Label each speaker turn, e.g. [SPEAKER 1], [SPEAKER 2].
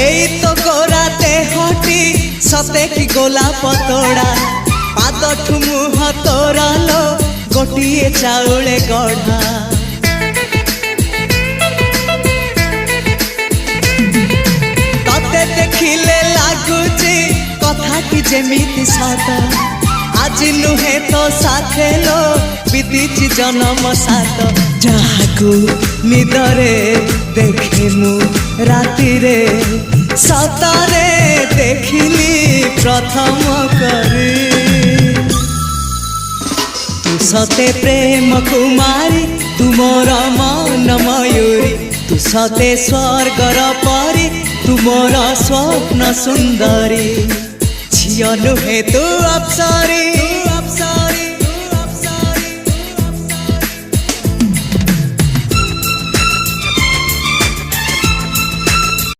[SPEAKER 1] एई तो गोरा देहटी सते कि गोलाप तोड़ा पाद मुह तोरा लो गोटिए चाउले गढ़ा तते देखिले लागुची कथाटी जेमिति सत आज नुहे तो साथे लो बीतीची जन्म सात जहाकू निदरे देखे मु राति रे सतरे देखिली प्रथम करी तू सते प्रेम कुमारी तू मोर मन मयूरी तू सते स्वर्गर परी तू मोर स्वप्न सुंदरी झियो नुहे तू अप्सरी।